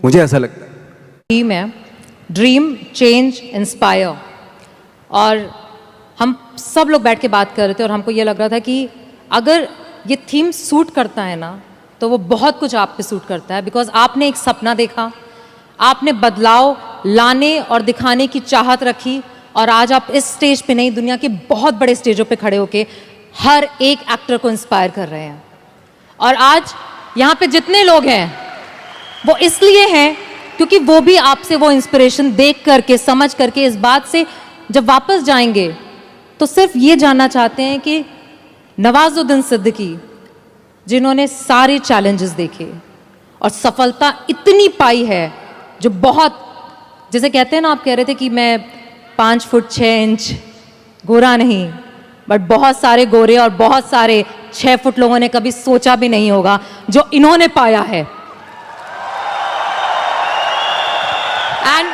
मुझे ऐसा लगता है। ड्रीम है, ड्रीम चेंज इंस्पायर। और हम सब लोग बैठ के बात कर रहे थे और हमको ये लग रहा था कि अगर ये थीम सूट करता है ना तो वो बहुत कुछ आप पे सूट करता है। बिकॉज आपने एक सपना देखा, आपने बदलाव लाने और दिखाने की चाहत रखी, और आज आप इस स्टेज पे नहीं, दुनिया के बहुत बड़े स्टेजों पे खड़े होके हर एक एक्टर को इंस्पायर कर रहे हैं। और आज यहाँ पे जितने लोग हैं वो इसलिए हैं क्योंकि वो भी आपसे वो इंस्पिरेशन देख करके, समझ करके, इस बात से जब वापस जाएंगे तो सिर्फ ये जानना चाहते हैं कि नवाजुद्दीन सिद्दीकी, जिन्होंने सारे चैलेंजेस देखे और सफलता इतनी पाई है, जो बहुत, जैसे कहते हैं ना, आप कह रहे थे कि मैं 5 फुट 6 इंच गोरा नहीं, बट बहुत सारे गोरे और बहुत सारे 6 फुट लोगों ने कभी सोचा भी नहीं होगा जो इन्होंने पाया है। एंड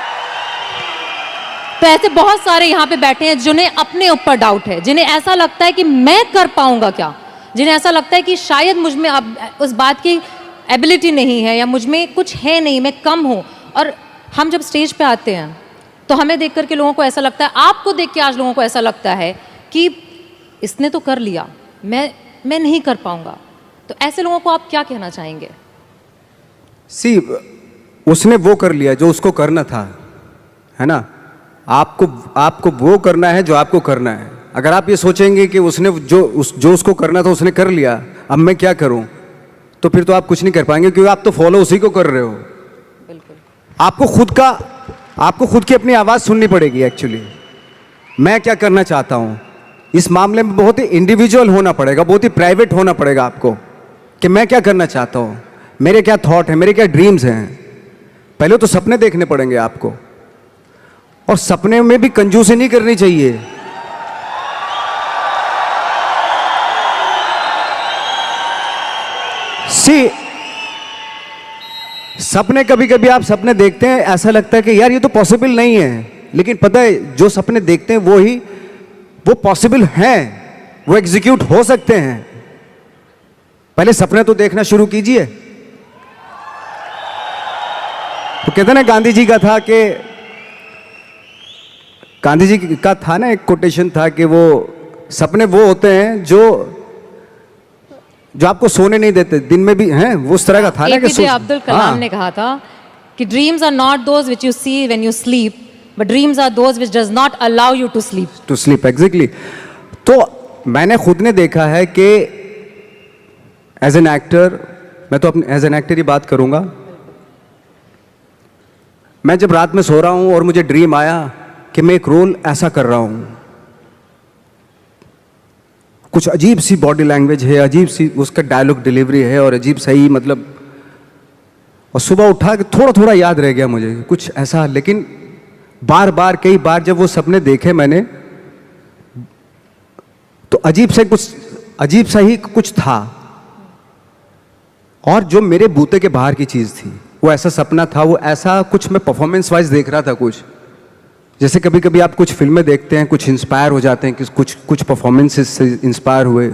तो ऐसे बहुत सारे यहाँ पे बैठे हैं जिन्हें अपने ऊपर डाउट है, जिन्हें ऐसा लगता है कि मैं कर पाऊंगा क्या, जिन्हें ऐसा लगता है कि शायद मुझ में अब उस बात की एबिलिटी नहीं है, या मुझ में कुछ है नहीं, मैं कम हूँ। और हम जब स्टेज पे आते हैं तो हमें देख करके लोगों को ऐसा लगता है, आपको देख के आज लोगों को ऐसा लगता है कि इसने तो कर लिया, मैं नहीं कर पाऊंगा। तो ऐसे लोगों को आप क्या कहना चाहेंगे? उसने वो कर लिया जो उसको करना था, है ना। आपको वो करना है जो आपको करना है। अगर आप ये सोचेंगे कि उसने जो उसको करना था उसने कर लिया, अब मैं क्या करूं, तो फिर तो आप कुछ नहीं कर पाएंगे, क्योंकि आप तो फॉलो उसी को कर रहे हो। बिल्कुल। आपको खुद की अपनी आवाज़ सुननी पड़ेगी। एक्चुअली मैं क्या करना चाहता हूं, इस मामले में बहुत ही इंडिविजुअल होना पड़ेगा, बहुत ही प्राइवेट होना पड़ेगा आपको, कि मैं क्या करना चाहता हूं, मेरे क्या थॉट हैं, मेरे क्या ड्रीम्स हैं। पहले तो सपने देखने पड़ेंगे आपको, और सपने में भी कंजूसी नहीं करनी चाहिए। सपने, कभी कभी आप सपने देखते हैं, ऐसा लगता है कि यार ये तो पॉसिबल नहीं है, लेकिन पता है जो सपने देखते हैं वो पॉसिबल हैं, वो एग्जीक्यूट हो सकते हैं। पहले सपने तो देखना शुरू कीजिए। तो कहते ना, गांधी जी का था ना, एक कोटेशन था कि वो सपने वो होते हैं जो आपको सोने नहीं देते, दिन में भी हैं, वो उस तरह का था ना कि APJ अब्दुल कलाम ने कहा था कि dreams are not those which you see when you sleep, but dreams are those which does not allow you to sleep. Exactly. तो मैंने खुद ने देखा है कि एज एन एक्टर, मैं तो अपने एज एन एक्टर ही बात करूंगा, मैं जब रात में सो रहा हूं और मुझे ड्रीम आया कि मैं एक रोल ऐसा कर रहा हूं, कुछ अजीब सी बॉडी लैंग्वेज है, अजीब सी उसका डायलॉग डिलीवरी है, और अजीब सही मतलब, और सुबह उठा के थोड़ा थोड़ा याद रह गया मुझे कुछ ऐसा। लेकिन बार बार, कई बार जब वो सपने देखे मैंने, तो अजीब सा ही कुछ था, और जो मेरे बूते के बाहर की चीज थी, वो ऐसा सपना था, वो ऐसा कुछ मैं परफॉर्मेंस वाइज देख रहा था। कुछ जैसे कभी कभी आप कुछ फिल्में देखते हैं, कुछ इंस्पायर हो जाते हैं कि कुछ परफॉर्मेंसेस से इंस्पायर हुए,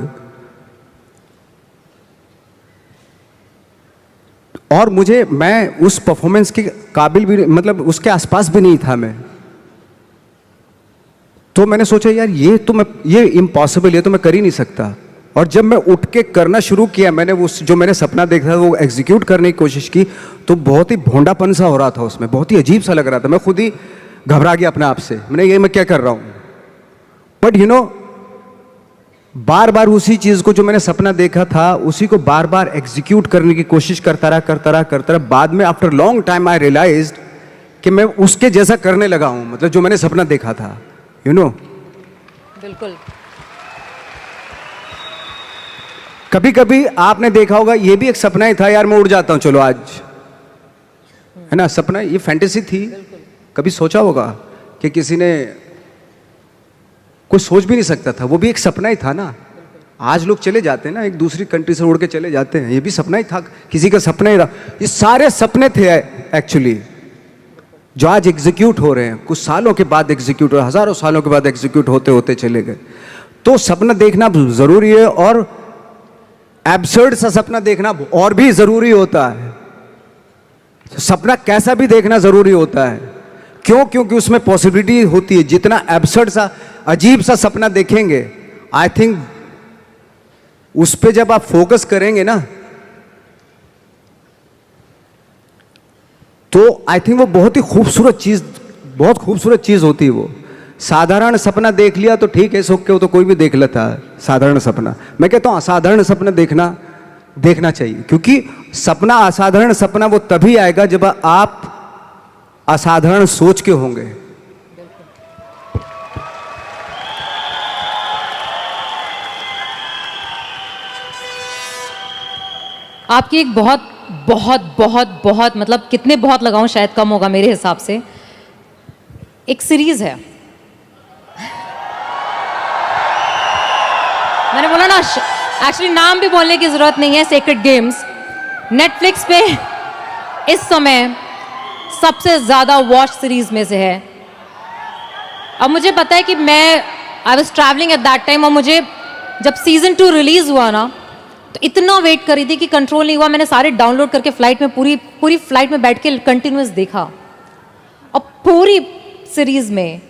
और मैं उस परफॉर्मेंस के काबिल भी, मतलब उसके आसपास भी नहीं था मैं। तो मैंने सोचा यार ये इम्पॉसिबल, ये तो मैं कर ही नहीं सकता। और जब मैं उठ के करना शुरू किया, मैंने जो मैंने सपना देखा था वो एग्जीक्यूट करने की कोशिश की, तो बहुत ही भोंडापन सा हो रहा था उसमें, बहुत ही अजीब सा लग रहा था। मैं खुद ही घबरा गया अपने आप से, मैं क्या कर रहा हूं। बट बार बार उसी चीज को, जो मैंने सपना देखा था, उसी को बार बार एग्जीक्यूट करने की कोशिश करता रहा। बाद में after long time I realized कि मैं उसके जैसा करने लगा हूं, मतलब जो मैंने सपना देखा था। बिल्कुल। कभी कभी आपने देखा होगा, ये भी एक सपना ही था यार, मैं उड़ जाता हूं चलो आज, है ना। सपना, ये फैंटेसी थी। कभी सोचा होगा कि किसी ने, कोई सोच भी नहीं सकता था, वो भी एक सपना ही था ना। आज लोग चले जाते हैं ना, एक दूसरी कंट्री से उड़ के चले जाते हैं, ये भी सपना ही था, किसी का सपना ही रहा। ये सारे सपने थे एक्चुअली, जो आज एग्जीक्यूट हो रहे हैं, कुछ सालों के बाद एग्जीक्यूट हो रहे हैं, हजारों सालों के बाद एग्जीक्यूट होते होते चले गए। तो सपना देखना जरूरी है, और एब्सर्ड सा सपना देखना और भी जरूरी होता है। सपना कैसा भी देखना जरूरी होता है। क्यों? क्योंकि उसमें पॉसिबिलिटी होती है। जितना एब्सर्ड सा, अजीब सा सपना देखेंगे, आई थिंक उस पे जब आप फोकस करेंगे ना, तो आई थिंक वो बहुत ही खूबसूरत चीज, बहुत खूबसूरत चीज होती है वो। साधारण सपना देख लिया तो ठीक है, सुख के, वो तो कोई भी देख लेता है साधारण सपना। मैं कहता हूं असाधारण सपना देखना चाहिए, क्योंकि सपना, असाधारण सपना वो तभी आएगा जब आप असाधारण सोच के होंगे। आपकी एक बहुत बहुत बहुत बहुत, मतलब कितने बहुत लगाऊं शायद कम होगा मेरे हिसाब से, एक सीरीज है, मैंने बोला ना, एक्चुअली नाम भी बोलने की जरूरत नहीं है, सेक्रेड गेम्स। नेटफ्लिक्स पे इस समय सबसे ज्यादा वॉच सीरीज में से है। अब मुझे पता है कि I was travelling at that time, और मुझे जब सीजन 2 रिलीज हुआ ना, तो इतना वेट करी थी कि कंट्रोल नहीं हुआ। मैंने सारे डाउनलोड करके फ्लाइट में, पूरी फ्लाइट में बैठ के कंटिन्यूस देखा। और पूरी सीरीज में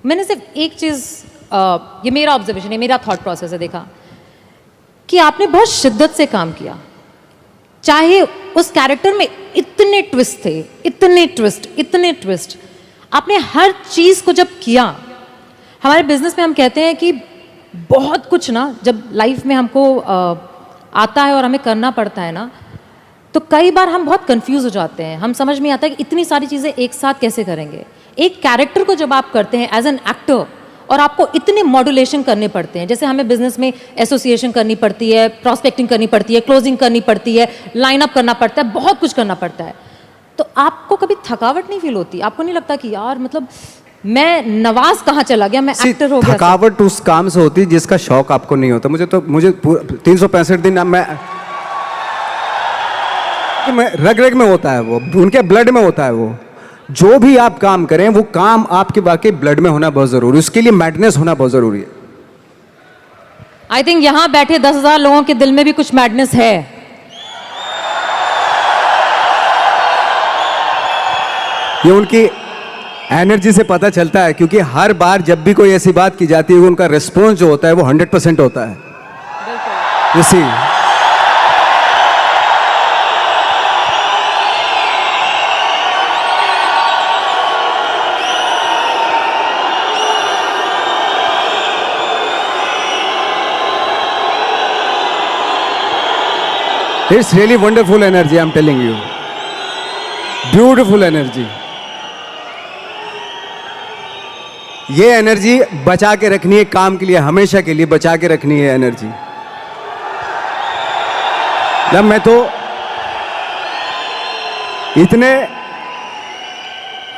मैंने सिर्फ एक चीज, ये मेरा ऑब्जर्वेशन है, मेरा थॉट प्रोसेस है, देखा कि आपने बहुत शिद्दत से काम किया। चाहे उस कैरेक्टर में इतने ट्विस्ट थे, इतने ट्विस्ट, आपने हर चीज को जब किया। हमारे बिजनेस में हम कहते हैं कि बहुत कुछ ना, जब लाइफ में हमको आता है और हमें करना पड़ता है ना, तो कई बार हम बहुत कंफ्यूज हो जाते हैं। हम समझ में आता है कि इतनी सारी चीजें एक साथ कैसे करेंगे। एक कैरेक्टर को जब आप करते हैं एज एन एक्टर, और आपको इतने मॉड्यूलेशन करने पड़ते हैं, जैसे हमें बिजनेस में एसोसिएशन करनी पड़ती है, प्रॉस्पेक्टिंग करनी पड़ती है, क्लोजिंग करनी पड़ती है, लाइन अप करना पड़ता है, बहुत कुछ करना पड़ता है। तो आपको कभी थकावट नहीं फील होती? आपको नहीं लगता कि यार मतलब मैं नवाज कहाँ चला गया, मैं एक्टर हो गया? थकावट उस काम से होती है जिसका शौक आपको नहीं होता। मुझे 365 दिन मैं रग रग में होता है, वो उनके ब्लड में होता है। वो जो भी आप काम करें, वो काम आपके वाकई ब्लड में होना बहुत जरूरी है। उसके लिए मैडनेस होना बहुत जरूरी है। आई थिंक यहां बैठे 10,000 लोगों के दिल में भी कुछ मैडनेस है। ये उनकी एनर्जी से पता चलता है, क्योंकि हर बार जब भी कोई ऐसी बात की जाती है, उनका रिस्पॉन्स जो होता है वो 100% होता है। इसी It's really wonderful energy, I'm telling you. Beautiful energy. ये एनर्जी बचा के रखनी है काम के लिए, हमेशा के लिए बचा के रखनी है एनर्जी। जब मैं तो इतने,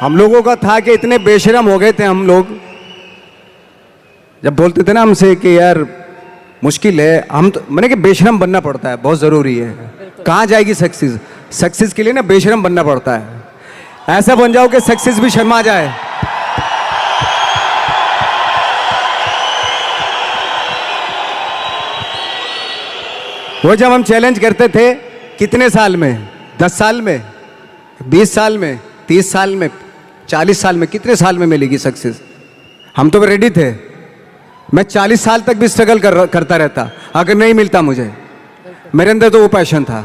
हम लोगों का था कि इतने बेशरम हो गए थे हम लोग, जब बोलते थे ना हमसे कि यार मुश्किल है, हम तो मैंने कि बेशरम बनना पड़ता है, बहुत ज़रूरी है। कहाँ जाएगी सक्सेस? सक्सेस के लिए ना बेशरम बनना पड़ता है। ऐसा बन जाओ कि सक्सेस भी शर्मा जाए। वो जब हम चैलेंज करते थे, कितने साल में, 10 साल में, 20 साल में, 30 साल में, 40 साल में, कितने साल में मिलेगी सक्सेस? हम तो रेडी थे। मैं 40 साल तक भी स्ट्रगल करता रहता अगर नहीं मिलता मुझे। मेरे अंदर तो वो पैशन था।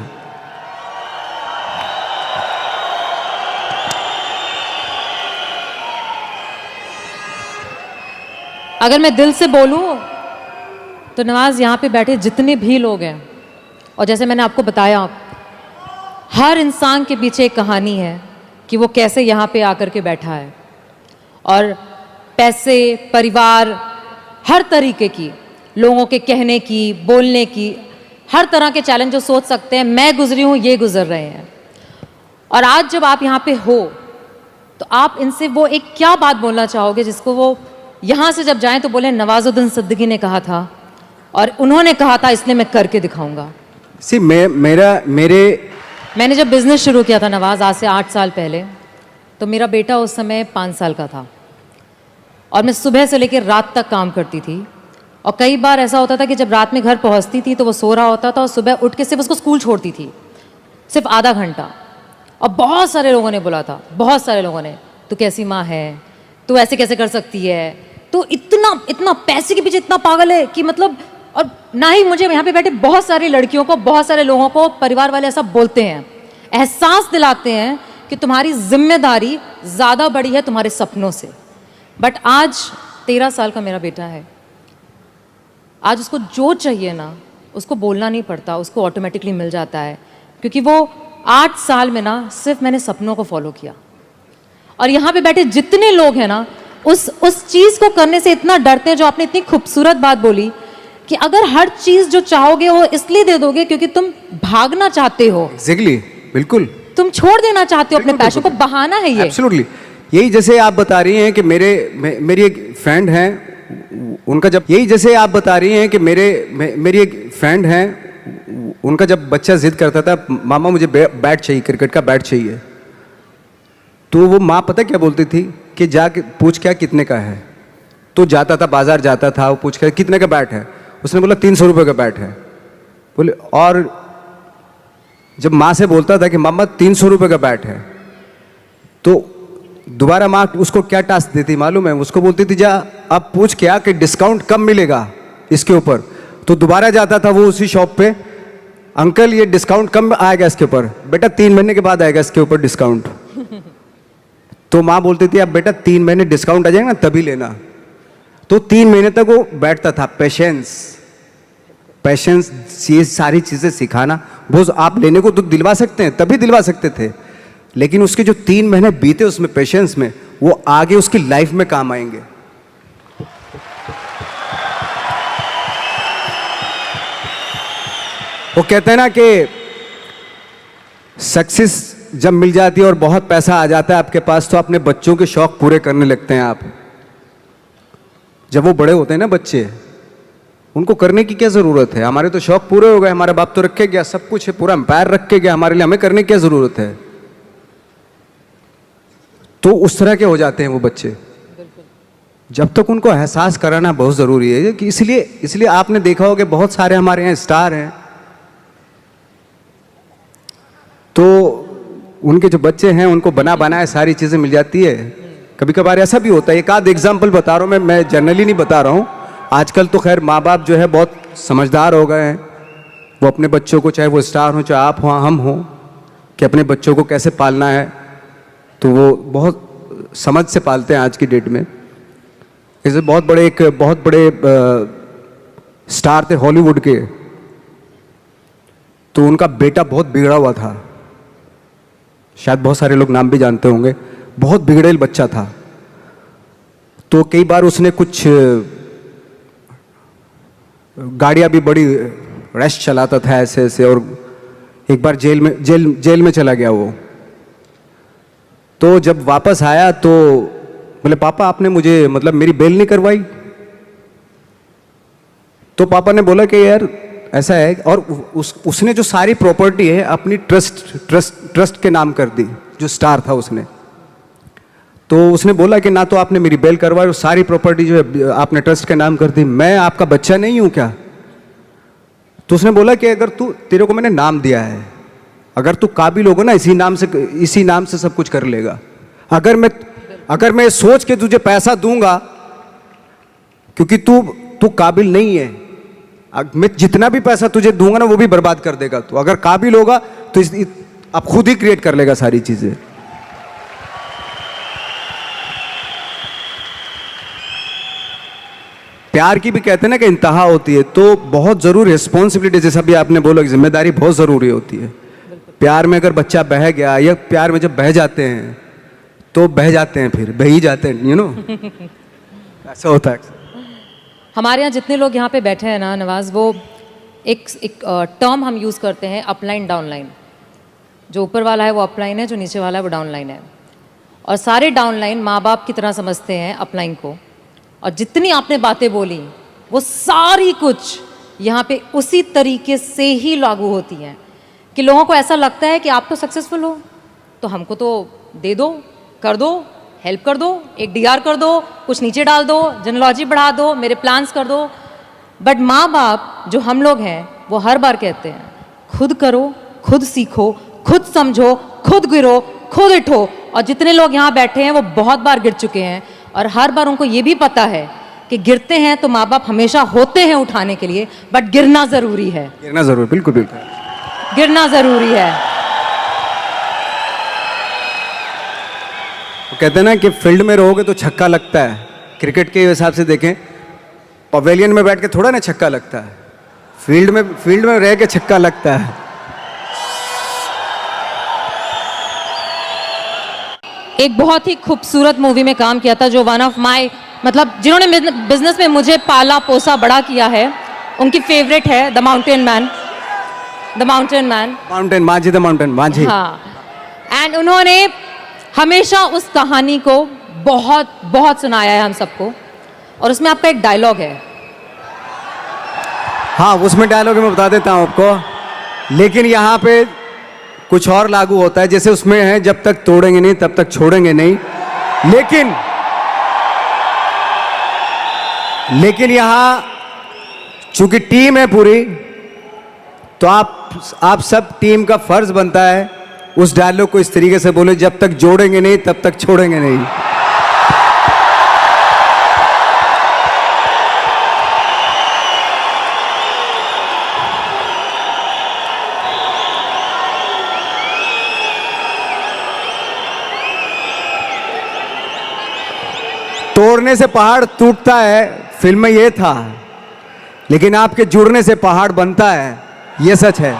अगर मैं दिल से बोलूं तो नवाज, यहाँ पे बैठे जितने भी लोग हैं, और जैसे मैंने आपको बताया, हर इंसान के पीछे एक कहानी है कि वो कैसे यहाँ पे आकर के बैठा है। और पैसे, परिवार, हर तरीके की, लोगों के कहने की, बोलने की, हर तरह के चैलेंज जो सोच सकते हैं, मैं गुजरी हूँ, ये गुजर रहे हैं। और आज जब आप यहाँ पे हो, तो आप इनसे वो एक क्या बात बोलना चाहोगे जिसको वो यहाँ से जब जाएं तो बोले नवाजुद्दीन सिद्दीकी ने कहा था और उन्होंने कहा था, इसलिए मैं करके दिखाऊंगा। मैंने जब बिजनेस शुरू किया था नवाज, आज से 8 साल पहले, तो मेरा बेटा उस समय 5 साल का था और मैं सुबह से लेकर रात तक काम करती थी। और कई बार ऐसा होता था कि जब रात में घर पहुंचती थी तो वो सो रहा होता था और सुबह उठ के सिर्फ उसको स्कूल छोड़ती थी, सिर्फ आधा घंटा। और बहुत सारे लोगों ने बोला था, बहुत सारे लोगों ने, तू कैसी माँ है, तू ऐसे कैसे कर सकती है, तू इतना इतना पैसे के पीछे इतना पागल है कि मतलब। और ना ही मुझे यहाँ पे बैठे बहुत सारी लड़कियों को, बहुत सारे लोगों को परिवार वाले ऐसा बोलते हैं, एहसास दिलाते हैं कि तुम्हारी जिम्मेदारी ज़्यादा बड़ी है तुम्हारे सपनों से। बट आज 13 साल का मेरा बेटा है, आज उसको जो चाहिए ना उसको बोलना नहीं पड़ता, उसको ऑटोमेटिकली मिल जाता है, क्योंकि वो 8 साल में ना सिर्फ मैंने सपनों को फॉलो किया। और यहाँ पे बैठे जितने लोग हैं ना उस चीज़ को करने से इतना डरते हैं, जो आपने इतनी खूबसूरत बात बोली कि अगर हर चीज़ जो चाहोगे वो इसलिए दे दोगे क्योंकि तुम भागना चाहते हो, एग्जैक्टली, बिल्कुल, तुम छोड़ देना चाहते हो अपने पैशन को, बहाना है ये। एब्सोल्युटली। यही जैसे आप बता रही हैं कि मेरी एक फ्रेंड हैं, उनका जब, यही जैसे आप बता रही हैं कि मेरी एक फ्रेंड हैं, उनका जब बच्चा जिद करता था, मामा मुझे बैट चाहिए, क्रिकेट का बैट चाहिए, तो वो माँ पता क्या बोलती थी कि जाके पूछ क्या कितने का है। तो जाता था, बाजार जाता था, वो पूछ कर कितने का बैट है, उसने बोला 300 रुपये का बैट है। बोले, और जब माँ से बोलता था कि मामा 300 रुपये का बैट है, तो दोबारा माँ उसको क्या टास्क देती मालूम है, उसको बोलती थी जा अब पूछ क्या कि डिस्काउंट कब मिलेगा इसके ऊपर। तो दोबारा जाता था वो उसी शॉप पे, अंकल ये डिस्काउंट कब आएगा इसके ऊपर। बेटा 3 महीने के बाद आएगा इसके ऊपर डिस्काउंट। तो माँ बोलती थी अब बेटा 3 महीने डिस्काउंट आ जाएगा ना तभी लेना। तो 3 महीने तक वो बैठता था। पेशेंस ये सारी चीज़ें सिखाना, वो आप लेने को तो दिलवा सकते हैं, तभी दिलवा सकते थे, लेकिन उसके जो 3 महीने बीते उसमें पेशेंस में, वो आगे उसकी लाइफ में काम आएंगे। वो कहते हैं ना कि सक्सेस जब मिल जाती है और बहुत पैसा आ जाता है आपके पास, तो अपने बच्चों के शौक पूरे करने लगते हैं आप। जब वो बड़े होते हैं ना बच्चे, उनको करने की क्या ज़रूरत है, हमारे तो शौक पूरे हो गए, हमारे बाप तो रख के गया, सब कुछ है, पूरा एम्पायर रख के गया हमारे लिए, हमें करने की क्या ज़रूरत है। तो उस तरह के हो जाते हैं वो बच्चे। जब तक उनको एहसास कराना बहुत ज़रूरी है कि इसलिए आपने देखा होगा बहुत सारे हमारे यहाँ स्टार हैं, तो उनके जो बच्चे हैं उनको बना बनाए सारी चीज़ें मिल जाती है। कभी कभार ऐसा भी होता है, एक आध एग्जाम्पल बता रहा हूँ मैं जनरली नहीं बता रहा हूँ। आजकल तो खैर माँ बाप जो है बहुत समझदार हो गए हैं, वो अपने बच्चों को, चाहे वो स्टार हो चाहे आप हो हम हो, कि अपने बच्चों को कैसे पालना है, तो वो बहुत समझ से पालते हैं आज की डेट में। जैसे बहुत बड़े स्टार थे हॉलीवुड के, तो उनका बेटा बहुत बिगड़ा हुआ था, शायद बहुत सारे लोग नाम भी जानते होंगे, बहुत बिगड़ेल बच्चा था। तो कई बार उसने कुछ गाड़ियाँ भी बड़ी रैश चलाता था ऐसे ऐसे, और एक बार जेल में चला गया वो। तो जब वापस आया तो बोले पापा आपने मुझे मतलब मेरी बेल नहीं करवाई। तो पापा ने बोला कि यार ऐसा है, और उसने जो सारी प्रॉपर्टी है अपनी ट्रस्ट के नाम कर दी, जो स्टार था उसने। तो उसने बोला कि ना तो आपने मेरी बेल करवाई और सारी प्रॉपर्टी जो है आपने ट्रस्ट के नाम कर दी, मैं आपका बच्चा नहीं हूं क्या। तो उसने बोला कि अगर तेरे को मैंने नाम दिया है, अगर तू काबिल होगा ना इसी नाम से सब कुछ कर लेगा। अगर मैं सोच के तुझे पैसा दूंगा क्योंकि तू काबिल नहीं है, मैं जितना भी पैसा तुझे दूंगा ना वो भी बर्बाद कर देगा। तो अगर काबिल होगा तो अब खुद ही क्रिएट कर लेगा सारी चीजें। प्यार की भी कहते हैं ना कि इंतहा होती है, तो बहुत जरूरी रिस्पॉन्सिबिलिटी, जैसा भी आपने बोला, जिम्मेदारी बहुत जरूरी होती है। प्यार में अगर बच्चा बह गया, या प्यार में जब बह जाते हैं तो बह जाते हैं, फिर बह ही जाते हैं, यू नो ऐसा होता है। हमारे यहाँ जितने लोग यहाँ पे बैठे हैं ना नवाज, वो एक टर्म हम यूज़ करते हैं, अपलाइन डाउनलाइन। जो ऊपर वाला है वो अपलाइन है, जो नीचे वाला है वो डाउनलाइन है। और सारे डाउनलाइन माँ बाप की तरह समझते हैं अपलाइन को। और जितनी आपने बातें बोली वो सारी कुछ यहाँ पे उसी तरीके से ही लागू होती हैं कि लोगों को ऐसा लगता है कि आप तो सक्सेसफुल हो तो हमको तो दे दो, कर दो, हेल्प कर दो, एक डीआर कर दो, कुछ नीचे डाल दो, जेनोलॉजी बढ़ा दो, मेरे प्लान्स कर दो। बट माँ बाप जो हम लोग हैं वो हर बार कहते हैं खुद करो, खुद सीखो, खुद समझो, खुद गिरो, खुद उठो। और जितने लोग यहाँ बैठे हैं वो बहुत बार गिर चुके हैं और हर बार उनको ये भी पता है कि गिरते हैं तो माँ बाप हमेशा होते हैं उठाने के लिए, बट गिरना ज़रूरी है। गिरना ज़रूर, बिल्कुल बिल्कुल गिरना ज़रूरी है। वो कहते हैं ना कि फील्ड में रहोगे तो छक्का लगता है। क्रिकेट के हिसाब से देखें, पवेलियन में बैठ के थोड़ा ना छक्का लगता है, फील्ड में रह के छक्का लगता है। एक बहुत ही खूबसूरत मूवी में काम किया था जो वन ऑफ माय, मतलब जिन्होंने बिजनेस में मुझे पाला पोसा बड़ा किया है, उनकी फेवरेट है the mountain man. The mountain man, mountain माझी, द माउंटेन माझी। हाँ, एंड उन्होंने हमेशा उस कहानी को बहुत बहुत सुनाया है हम सबको। और उसमें आपका एक डायलॉग है। हाँ, उसमें डायलॉग मैं बता देता हूँ आपको, लेकिन यहाँ पे कुछ और लागू होता है। जैसे उसमें है, जब तक तोड़ेंगे नहीं तब तक छोड़ेंगे नहीं। लेकिन यहाँ चूंकि टीम है पूरी, तो आप सब टीम का फर्ज बनता है उस डायलॉग को इस तरीके से बोले, जब तक जोड़ेंगे नहीं तब तक छोड़ेंगे नहीं। तोड़ने से पहाड़ टूटता है, फिल्म में ये था, लेकिन आपके जुड़ने से पहाड़ बनता है, ये सच है।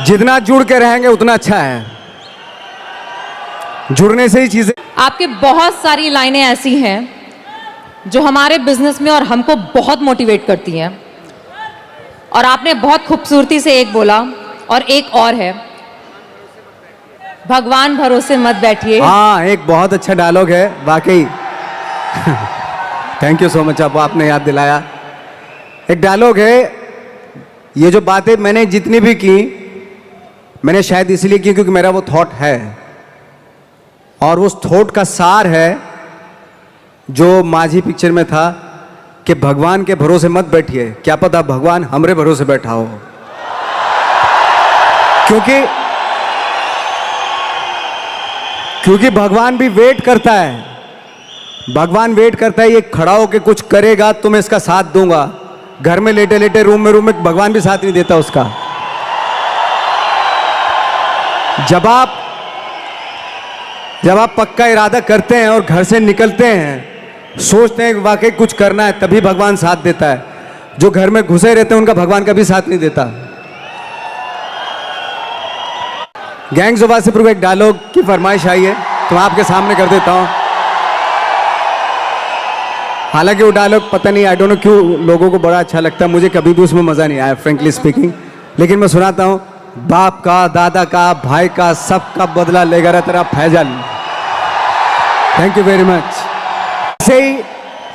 जितना जुड़ के रहेंगे उतना अच्छा है। जुड़ने से ही चीजें। आपके बहुत सारी लाइनें ऐसी हैं जो हमारे बिजनेस में और हमको बहुत मोटिवेट करती हैं। और आपने बहुत खूबसूरती से एक बोला, और एक और है, भगवान भरोसे मत बैठिए। हाँ, एक बहुत अच्छा डायलॉग है वाकई। थैंक यू सो मच, आपने याद दिलाया। एक डायलॉग है, ये जो बातें मैंने जितनी भी की, मैंने शायद इसलिए की क्योंकि मेरा वो थॉट है, और उस थॉट का सार है जो माझी पिक्चर में था कि भगवान के भरोसे मत बैठिए, क्या पता भगवान हमरे भरोसे बैठा हो। क्योंकि भगवान भी वेट करता है। भगवान वेट करता है, ये खड़ा होके कुछ करेगा तो मैं इसका साथ दूंगा। घर में लेटे लेटे रूम में भगवान भी साथ नहीं देता उसका। जब आप पक्का इरादा करते हैं और घर से निकलते हैं, सोचते हैं कि वाकई कुछ करना है, तभी भगवान साथ देता है। जो घर में घुसे रहते हैं उनका भगवान कभी साथ नहीं देता। गैंग्स ऑफ वासेपुर को एक डायलॉग की फरमाइश आई है, तो मैं आपके सामने कर देता हूं। हालांकि वो डायलॉग पता नहीं, आई डोंट नो क्यों लोगों को बड़ा अच्छा लगता है, मुझे कभी भी उसमें मजा नहीं आया फ्रेंकली स्पीकिंग, लेकिन मैं सुनाता हूं। बाप का, दादा का, भाई का, सबका बदला लेगा रे तेरा Faisal. Thank you very much. ऐसे ही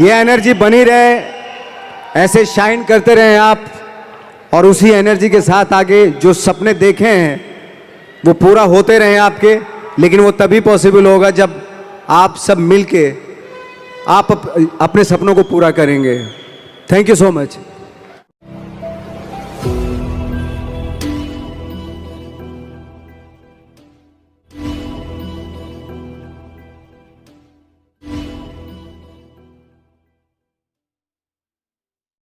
ये एनर्जी बनी रहे, ऐसे शाइन करते रहे आप, और उसी एनर्जी के साथ आगे जो सपने देखे हैं वो पूरा होते रहे आपके। लेकिन वो तभी पॉसिबल होगा जब आप सब मिलके आप अपने सपनों को पूरा करेंगे। Thank you so much.